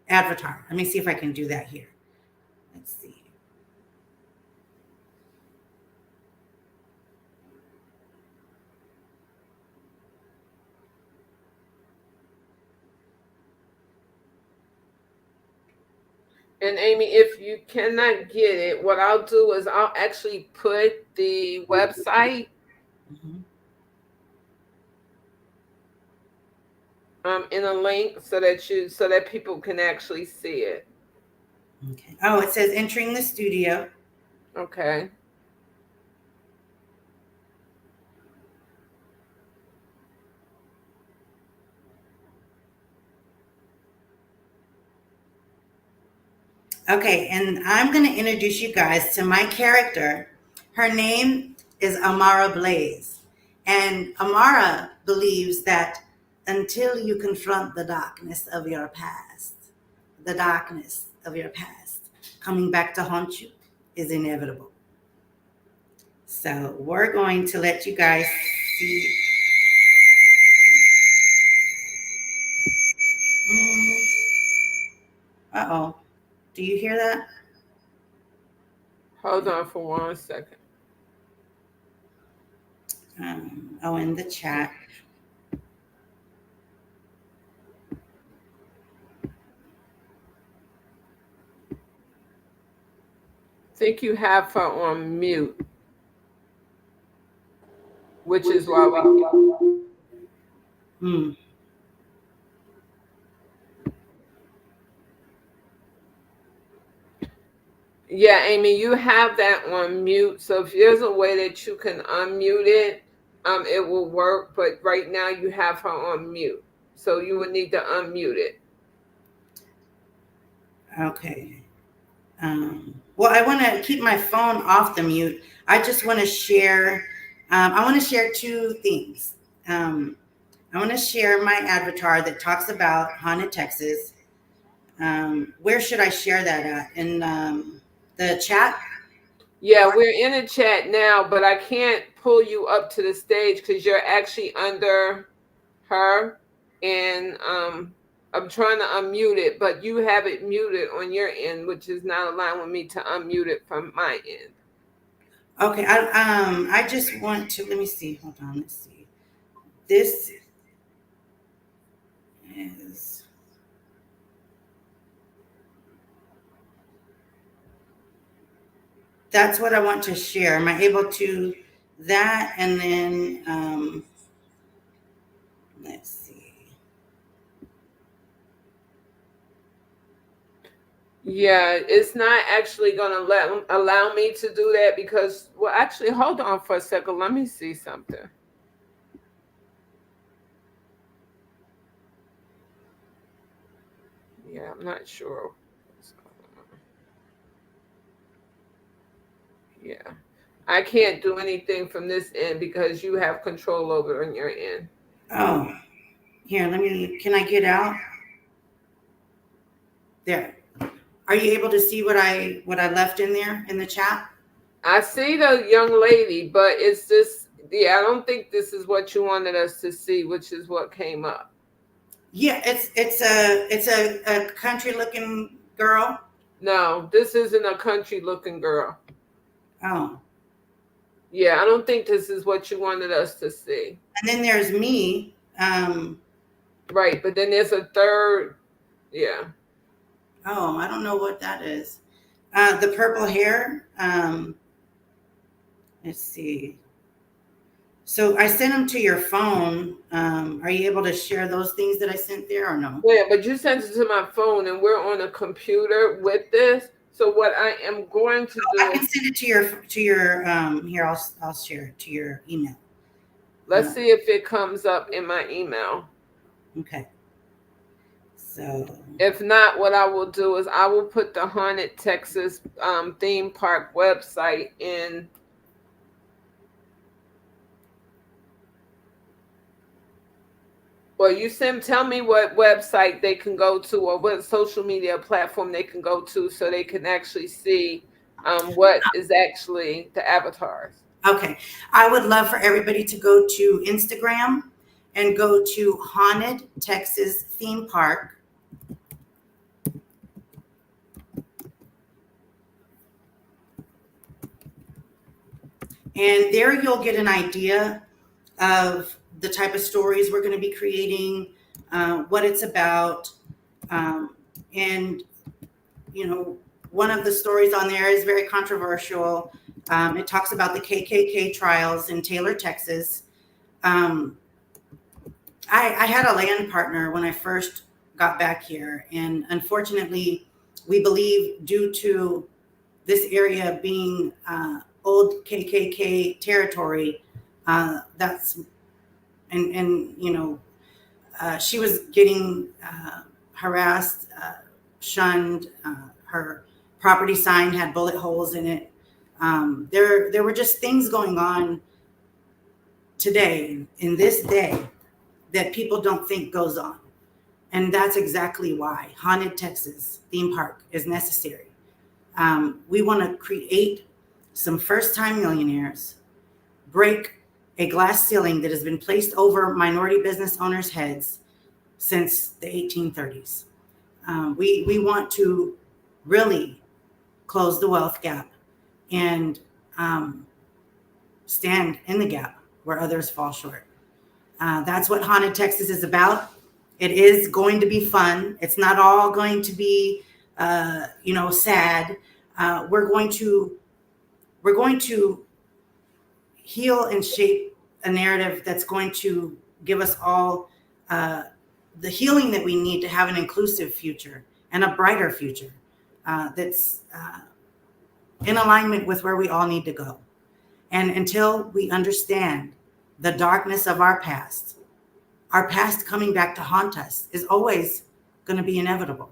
avatar. Let me see if I can do that here. Let's see. And Amy, if you cannot get it, what I'll do is I'll actually put the website in a link so that people can actually see it. Okay. Oh, it says entering the studio. Okay. Okay, and I'm going to introduce you guys to my character. Her name is Amara Blaze. And Amara believes that until you confront the darkness of your past, coming back to haunt you is inevitable. So we're going to let you guys see. Uh-oh. Do you hear that? Hold on for 1 second. In the chat. I think you have her on mute, which is why we. Yeah, Amy, you have that on mute. So if there's a way that you can unmute it, it will work. But right now you have her on mute. So you would need to unmute it. Okay. Well, I want to keep my phone off the mute. I just want to share. I want to share two things. I want to share my avatar that talks about haunted Texas. Where should I share that at? In the chat? Yeah, we're in a chat now, but I can't pull you up to the stage because you're actually under her. And I'm trying to unmute it, but you have it muted on your end, which is not allowing me to unmute it from my end. Okay, I just want to, let me see. Hold on, let's see. This is, that's what I want to share. Am I able to that? And then let's see. Yeah, it's not actually gonna allow me to do that because, well, actually, hold on for a second. Let me see something. Yeah, I'm not sure what's going on. Yeah, I can't do anything from this end because you have control over it on your end. Oh, here, let me, can I get out? There. Are you able to see what I left in there in the chat? I see the young lady, but it's this. Yeah, I don't think this is what you wanted us to see, which is what came up. Yeah, it's a country looking girl. No, this isn't a country looking girl. Oh, Yeah, I don't think this is what you wanted us to see. and then there's me. Right, but then there's a third. Yeah. Oh, I don't know what that is. The purple hair. Let's see. So I sent them to your phone. Are you able to share those things that I sent there or no? Yeah, but you sent it to my phone and we're on a computer with this. So what I am going to I do, can send it to your here. I'll share it to your email. let's see if it comes up in my email. Okay. So If not, what I will do is I will put the Haunted Texas theme park website in. Well, tell me what website they can go to or what social media platform they can go to so they can actually see what is actually the avatars. okay, I would love for everybody to go to Instagram and go to Haunted Texas Theme Park. And there you'll get an idea of the type of stories we're going to be creating, what it's about. And, you know, one of the stories on there is very controversial. It talks about the KKK trials in Taylor, Texas. I had a land partner when I first got back here. And unfortunately, we believe due to this area being old KKK territory, that's and you know she was getting harassed, shunned. Her property sign had bullet holes in it. There were just things going on today in this day that people don't think goes on, and that's exactly why Haunted Texas Theme Park is necessary. We want to create some first-time millionaires, break a glass ceiling that has been placed over minority business owners' heads since the 1830s. We want to really close the wealth gap and stand in the gap where others fall short. That's what Haunted Texas is about. It is going to be fun. It's not all going to be, sad. We're going to heal and shape a narrative that's going to give us all the healing that we need to have an inclusive future and a brighter future that's in alignment with where we all need to go. And until we understand the darkness of our past coming back to haunt us is always going to be inevitable.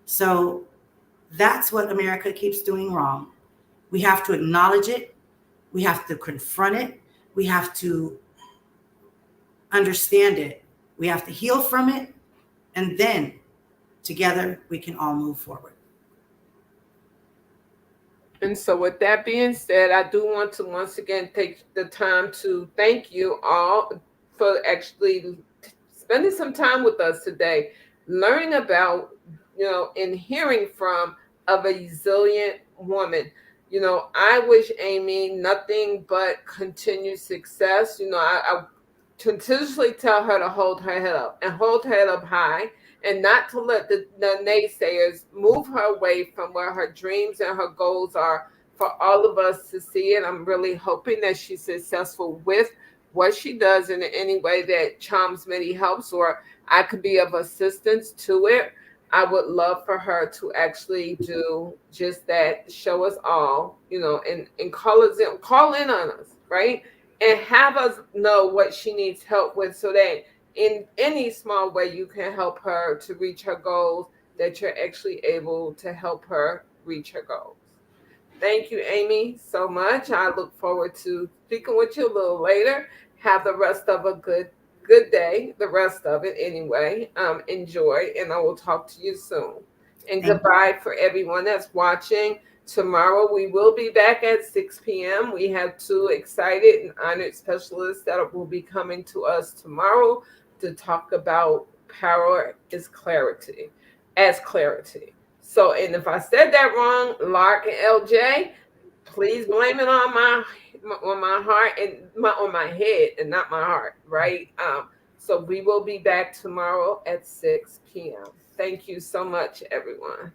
So that's what America keeps doing wrong. We have to acknowledge it. We have to confront it. We have to understand it. We have to heal from it. And then together we can all move forward. And so, with that being said, I do want to once again take the time to thank you all for actually spending some time with us today. learning about, and hearing from a resilient woman. I wish Amy nothing but continued success. I continuously tell her to hold her head up and hold her head up high, and not to let the naysayers move her away from where her dreams and her goals are, for all of us to see it. I'm really hoping that she's successful with what she does in any way that Charms Medi helps, or I could be of assistance to it. I would love for her to actually do just that, show us all, and call in on us, right? And have us know what she needs help with, so that in any small way you can help her to reach her goals, that you're actually able to help her reach her goals. Thank you, Amy, so much. I look forward to speaking with you a little later. Have the rest of a good day. The rest of it, anyway. Enjoy, and I will talk to you soon. And Thank goodbye for everyone that's watching. Tomorrow we will be back at 6 p.m. We have two excited and honored specialists that will be coming to us tomorrow to talk about power is clarity, as clarity. So, and if I said that wrong, Lark and LJ, please blame it on my heart and on my head and not my heart, right? So we will be back tomorrow at 6 p.m. Thank you so much, everyone.